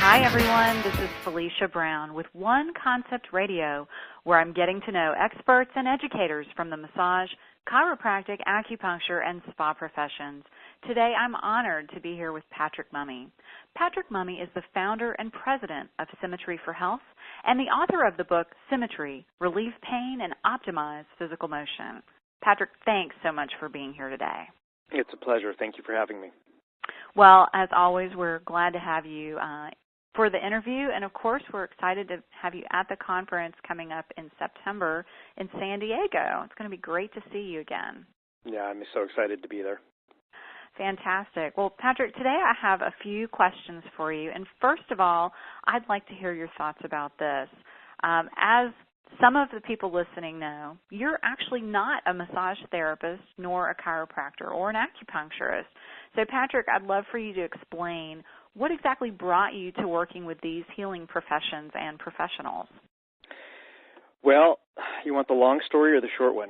Hi, everyone. This is Felicia Brown with One Concept Radio, where I'm getting to know experts and educators from the massage, chiropractic, acupuncture, and spa professions. Today, I'm honored to be here with Patrick Mummy. Patrick Mummy is the founder and president of Symmetry for Health and the author of the book Symmetry, Relieve Pain and Optimize Physical Motion. Patrick, thanks so much for being here today. It's a pleasure. Thank you for having me. Well, as always, we're glad to have you for the interview, and of course, we're excited to have you at the conference coming up in September in San Diego. It's going to be great to see you again. Yeah, I'm so excited to be there. Fantastic. Well, Patrick, today I have a few questions for you, and first of all, I'd like to hear your thoughts about this. As some of the people listening know, you're actually not a massage therapist nor a chiropractor or an acupuncturist. So, Patrick, I'd love for you to explain what exactly brought you to working with these healing professions and professionals. Well, you want the long story or the short one?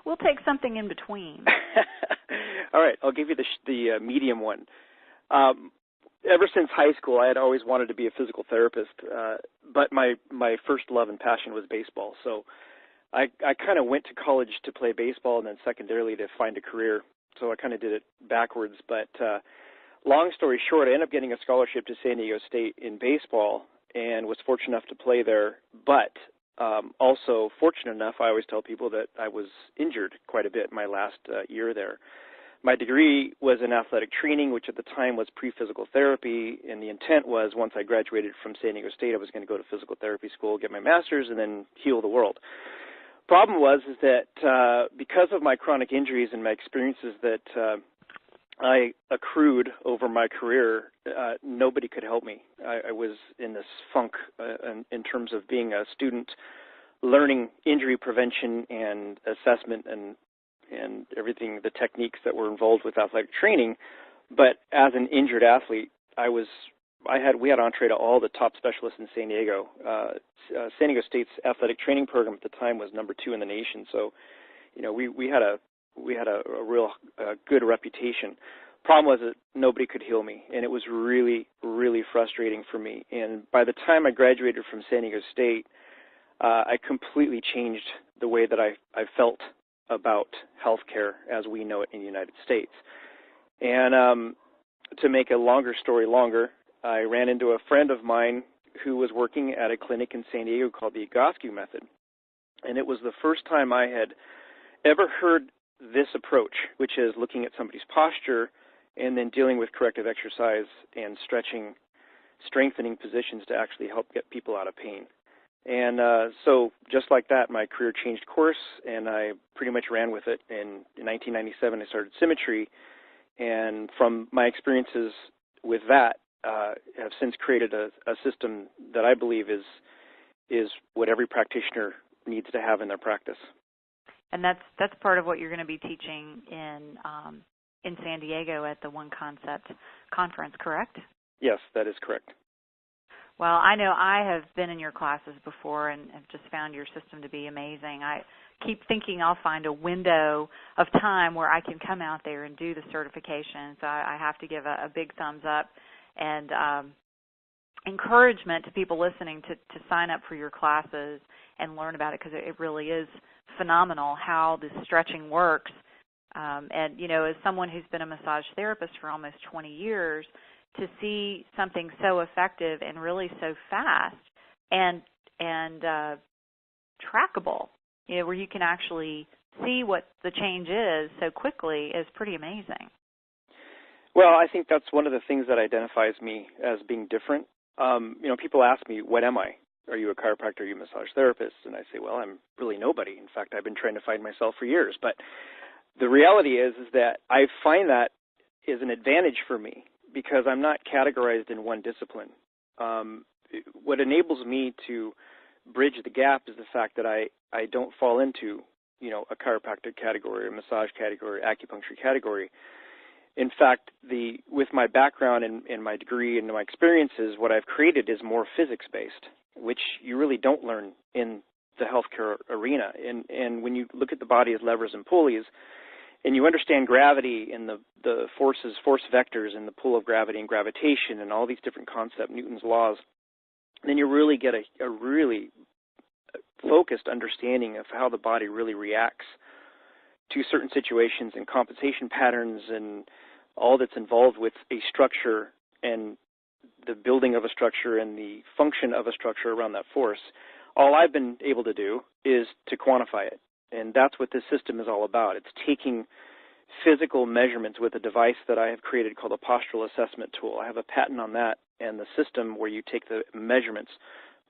We'll take something in between. All right, I'll give you the medium one. Ever since high school, I had always wanted to be a physical therapist, but my first love and passion was baseball. So I kind of went to college to play baseball and then secondarily to find a career. So I kind of did it backwards. But long story short, I ended up getting a scholarship to San Diego State in baseball and was fortunate enough to play there. But also fortunate enough, I always tell people that I was injured quite a bit my last year there. My degree was in athletic training, which at the time was pre-physical therapy, and the intent was once I graduated from San Diego State, I was going to go to physical therapy school, get my master's, and then heal the world. Problem was is that because of my chronic injuries and my experiences that I accrued over my career, nobody could help me. I was in this funk in terms of being a student, learning injury prevention and assessment and everything, the techniques that were involved with athletic training. But as an injured athlete, we had entree to all the top specialists in San Diego. San Diego State's athletic training program at the time was number 2 in the nation. So, you know, we had a real good reputation. Problem was that nobody could heal me, and it was really, really frustrating for me. And by the time I graduated from San Diego State, I completely changed the way that I felt about healthcare as we know it in the United States. And to make a longer story longer, I ran into a friend of mine who was working at a clinic in San Diego called the Egoscue method. And it was the first time I had ever heard this approach, which is looking at somebody's posture and then dealing with corrective exercise and stretching, strengthening positions to actually help get people out of pain. And so just like that, my career changed course, and I pretty much ran with it. In 1997, I started Symmetry, and from my experiences with that, have since created a system that I believe is what every practitioner needs to have in their practice. And that's part of what you're going to be teaching in San Diego at the One Concept conference, correct? Yes, that is correct. Well, I know I have been in your classes before and have just found your system to be amazing. I keep thinking I'll find a window of time where I can come out there and do the certification. So I have to give a big thumbs up and encouragement to people listening to sign up for your classes and learn about it, because it really is phenomenal how the stretching works. And, you know, as someone who's been a massage therapist for almost 20 years, to see something so effective and really so fast and trackable, you know, where you can actually see what the change is so quickly is pretty amazing. Well, I think that's one of the things that identifies me as being different. You know, people ask me, what am I? Are you a chiropractor? Are you a massage therapist? And I say, well, I'm really nobody. In fact, I've been trying to find myself for years. But the reality is that I find that is an advantage for me, because I'm not categorized in one discipline. What enables me to bridge the gap is the fact that I don't fall into, you know, a chiropractic category, a massage category, acupuncture category. In fact, with my background and my degree and my experiences, what I've created is more physics-based, which you really don't learn in the healthcare arena. And when you look at the body as levers and pulleys, and you understand gravity and the force vectors and the pull of gravity and gravitation and all these different concepts, Newton's laws, then you really get a really focused understanding of how the body really reacts to certain situations and compensation patterns and all that's involved with a structure and the building of a structure and the function of a structure around that force. All I've been able to do is to quantify it, and that's what this system is all about. It's taking physical measurements with a device that I have created called a postural assessment tool. I have a patent on that and the system where you take the measurements,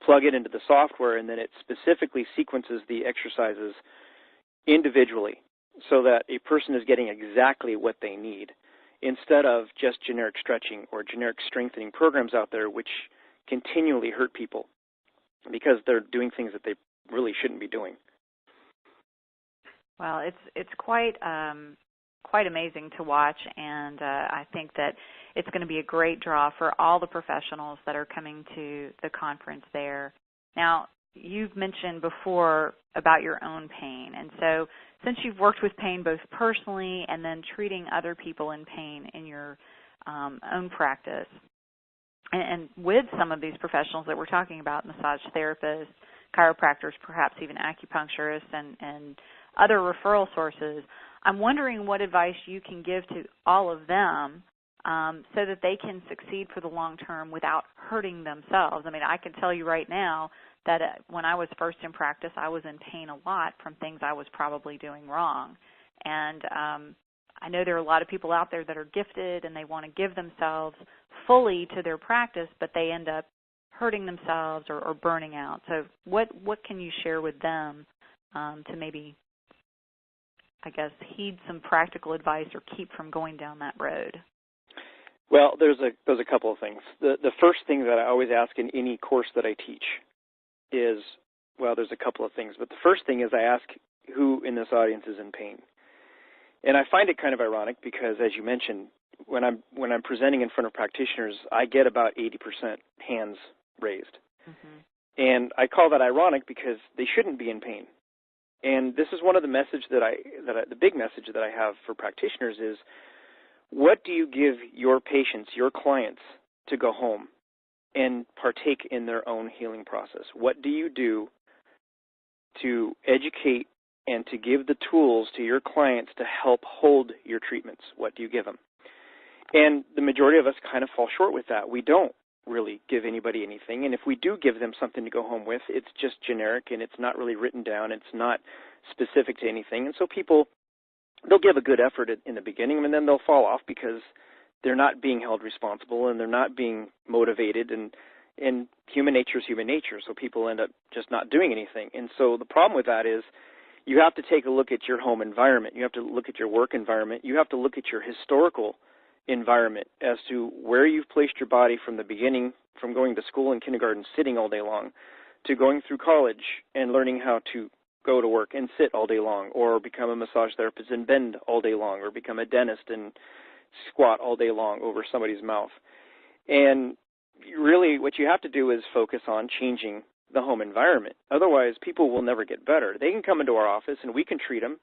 plug it into the software, and then it specifically sequences the exercises individually so that a person is getting exactly what they need instead of just generic stretching or generic strengthening programs out there which continually hurt people because they're doing things that they really shouldn't be doing. Well, it's quite amazing to watch, and I think that it's going to be a great draw for all the professionals that are coming to the conference there. Now, you've mentioned before about your own pain, and so since you've worked with pain both personally and then treating other people in pain in your own practice, and with some of these professionals that we're talking about, massage therapists, chiropractors, perhaps even acupuncturists, and other referral sources, I'm wondering what advice you can give to all of them so that they can succeed for the long term without hurting themselves. I mean, I can tell you right now that when I was first in practice, I was in pain a lot from things I was probably doing wrong. And I know there are a lot of people out there that are gifted and they want to give themselves fully to their practice, but they end up hurting themselves or burning out. So what can you share with them to maybe, I guess, heed some practical advice or keep from going down that road? Well, there's a couple of things. The first thing that I always ask in any course that I teach is, well, there's a couple of things, but the first thing is I ask who in this audience is in pain. And I find it kind of ironic because, as you mentioned, when I'm presenting in front of practitioners, I get about 80% hands raised. Mm-hmm. And I call that ironic because they shouldn't be in pain. And this is one of the the big message that I have for practitioners is, what do you give your patients, your clients, to go home and partake in their own healing process? What do you do to educate and to give the tools to your clients to help hold your treatments? What do you give them? And the majority of us kind of fall short with that. We don't really give anybody anything, and if we do give them something to go home with, it's just generic and it's not really written down. It's not specific to anything, and so people, they'll give a good effort in the beginning, and then they'll fall off because they're not being held responsible and they're not being motivated, and human nature is human nature, so people end up just not doing anything. And so the problem with that is you have to take a look at your home environment. You have to look at your work environment. You have to look at your historical environment as to where you've placed your body from the beginning, from going to school and kindergarten sitting all day long, to going through college and learning how to go to work and sit all day long, or become a massage therapist and bend all day long, or become a dentist and squat all day long over somebody's mouth. And really what you have to do is focus on changing the home environment. Otherwise, people will never get better. They can come into our office and we can treat them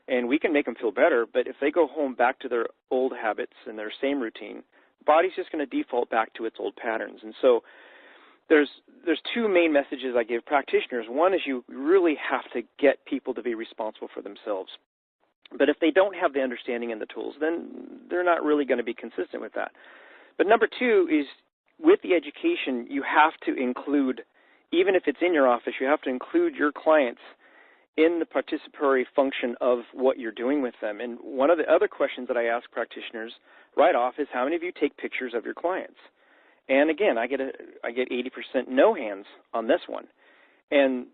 and we can make them feel better, but if they go home back to their old habits and their same routine, the body's just going to default back to its old patterns. And so there's two main messages I give practitioners. One is you really have to get people to be responsible for themselves. But if they don't have the understanding and the tools, then they're not really going to be consistent with that. But number two is, with the education, you have to include, even if it's in your office, you have to include your clients in the participatory function of what you're doing with them. And one of the other questions that I ask practitioners right off is, how many of you take pictures of your clients? And again, I get 80% no hands on this one. And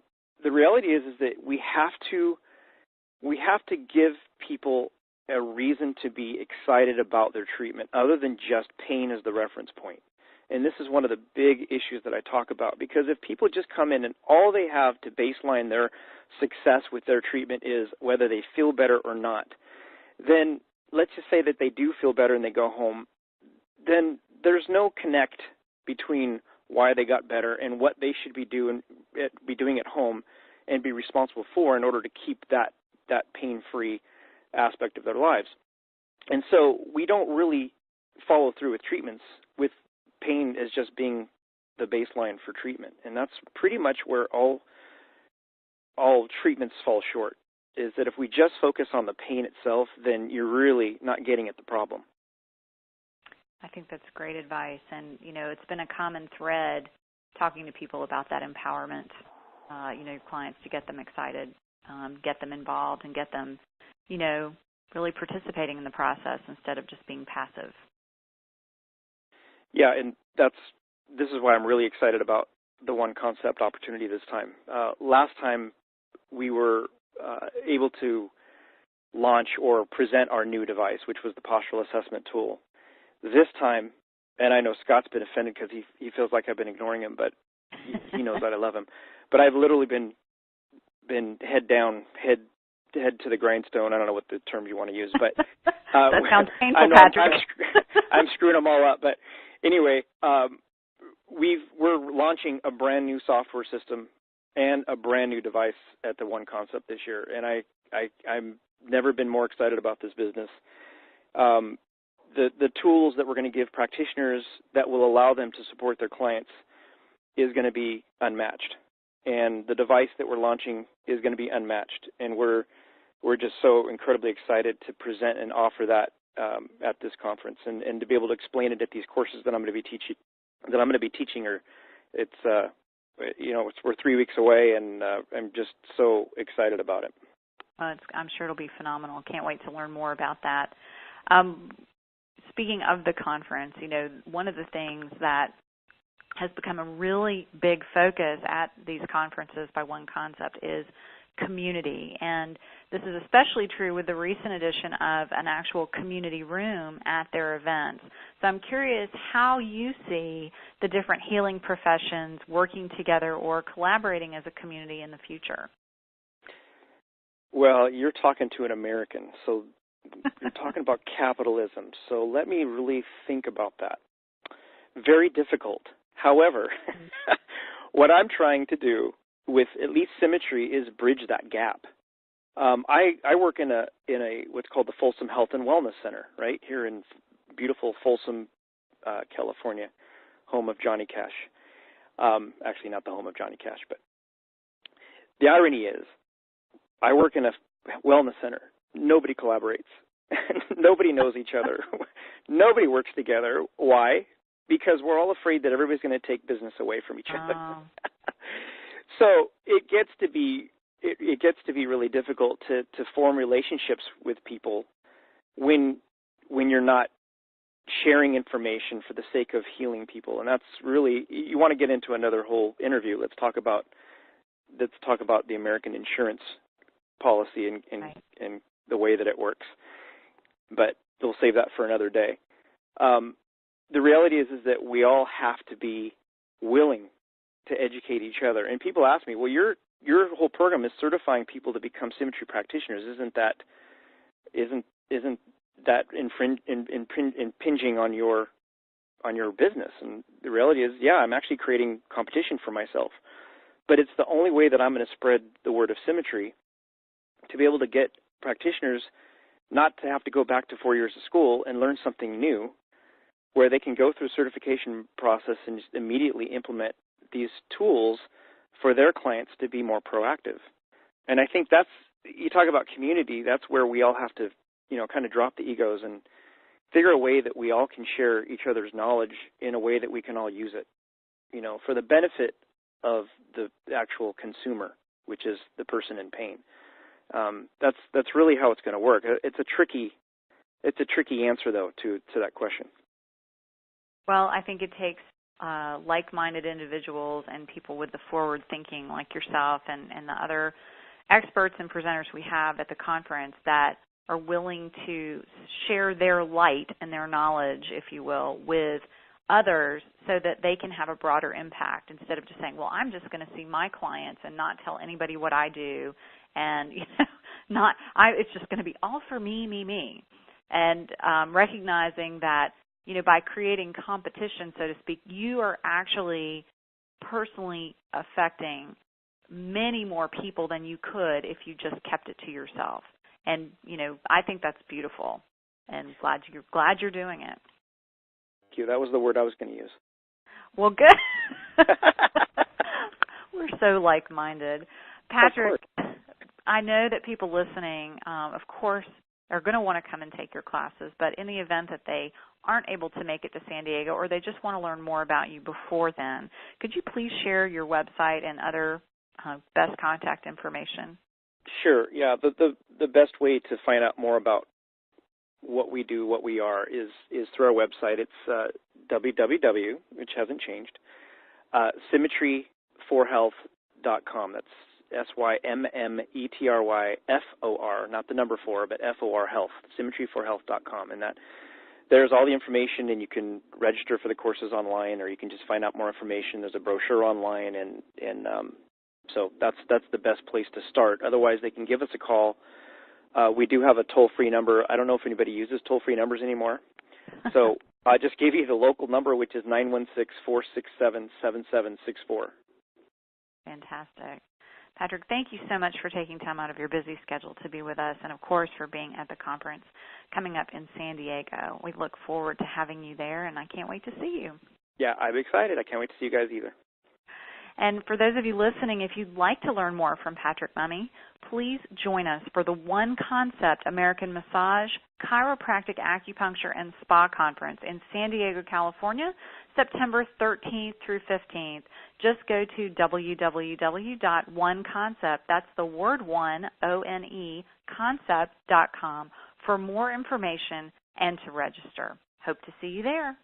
the reality is that we have to give people a reason to be excited about their treatment other than just pain as the reference point. And this is one of the big issues that I talk about, because if people just come in and all they have to baseline their success with their treatment is whether they feel better or not, then let's just say that they do feel better and they go home, then there's no connect between why they got better and what they should be doing at home and be responsible for in order to keep that pain-free aspect of their lives. And so we don't really follow through with treatments with pain as just being the baseline for treatment. And that's pretty much where all treatments fall short, is that if we just focus on the pain itself, then you're really not getting at the problem. I think that's great advice. And, it's been a common thread talking to people about that empowerment, your clients, to get them excited, get them involved, and get them, really participating in the process instead of just being passive. Yeah, and this is why I'm really excited about the One Concept opportunity this time. Last time we were able to launch or present our new device, which was the postural assessment tool. This time, and I know Scott's been offended because he feels like I've been ignoring him, but he knows that I love him. But I've literally been head down, head to the grindstone. I don't know what the term you want to use, but that sounds painful, I know Patrick. I'm screwing them all up. But anyway, we're launching a brand new software system and a brand new device at the One Concept this year, and I'm never been more excited about this business. The tools that we're going to give practitioners that will allow them to support their clients is going to be unmatched, and the device that we're launching is going to be unmatched, and we're just so incredibly excited to present and offer that at this conference, and to be able to explain it at these courses that I'm going to be teaching. Or we're 3 weeks away, and I'm just so excited about it. I'm sure it'll be phenomenal. Can't wait to learn more about that. Speaking of the conference, one of the things that has become a really big focus at these conferences by One Concept is community. And this is especially true with the recent addition of an actual community room at their events. So I'm curious how you see the different healing professions working together or collaborating as a community in the future. Well, you're talking to an American, so you're talking about capitalism. So let me really think about that. Very difficult. However, what I'm trying to do with at least Symmetry is bridge that gap. I work in a what's called the Folsom Health and Wellness Center, right here in beautiful Folsom, California, home of Johnny Cash. Actually, not the home of Johnny Cash, but the irony is, I work in a wellness center. Nobody collaborates. Nobody knows each other. Nobody works together. Why? Because we're all afraid that everybody's going to take business away from each other. So it gets to be really difficult to form relationships with people when you're not sharing information for the sake of healing people. And that's really, you want to get into another whole interview. Let's talk about the American insurance policy and the way that it works. But we'll save that for another day. The reality is that we all have to be willing to educate each other. And people ask me, well, your whole program is certifying people to become Symmetry practitioners. Isn't that impinging on your business? And the reality is, yeah, I'm actually creating competition for myself. But it's the only way that I'm going to spread the word of Symmetry, to be able to get practitioners not to have to go back to 4 years of school and learn something new, where they can go through a certification process and just immediately implement these tools for their clients to be more proactive. And I think you talk about community, that's where we all have to, kind of drop the egos and figure a way that we all can share each other's knowledge in a way that we can all use it, for the benefit of the actual consumer, which is the person in pain. That's really how it's going to work. It's a tricky answer, though, to that question. Well, I think it takes like-minded individuals and people with the forward thinking like yourself and the other experts and presenters we have at the conference that are willing to share their light and their knowledge, if you will, with others so that they can have a broader impact instead of just saying, well, I'm just going to see my clients and not tell anybody what I do, and it's just going to be all for me. And recognizing that, by creating competition, so to speak, you are actually personally affecting many more people than you could if you just kept it to yourself. And, I think that's beautiful, and glad you're doing it. Thank you. That was the word I was going to use. Well, good. We're so like-minded. Patrick, I know that people listening, of course, are going to want to come and take your classes, but in the event that they aren't able to make it to San Diego or they just want to learn more about you before then, could you please share your website and other best contact information? Sure. Yeah. The best way to find out more about what we do, what we are, is through our website. It's www, which hasn't changed, symmetryforhealth.com. That's SYMMETRYFOR, not the number 4, but FOR health, symmetryforhealth.com. And there's all the information, and you can register for the courses online, or you can just find out more information. There's a brochure online, and so that's the best place to start. Otherwise, they can give us a call. We do have a toll-free number. I don't know if anybody uses toll-free numbers anymore. So I just gave you the local number, which is 916-467-7764. Fantastic. Patrick, thank you so much for taking time out of your busy schedule to be with us, and, of course, for being at the conference coming up in San Diego. We look forward to having you there, and I can't wait to see you. Yeah, I'm excited. I can't wait to see you guys either. And for those of you listening, if you'd like to learn more from Patrick Hummy, please join us for the One Concept American Massage, Chiropractic, Acupuncture, and Spa Conference in San Diego, California, September 13th through 15th. Just go to www.oneconcept, that's the word one, O-N-E, concept.com for more information and to register. Hope to see you there.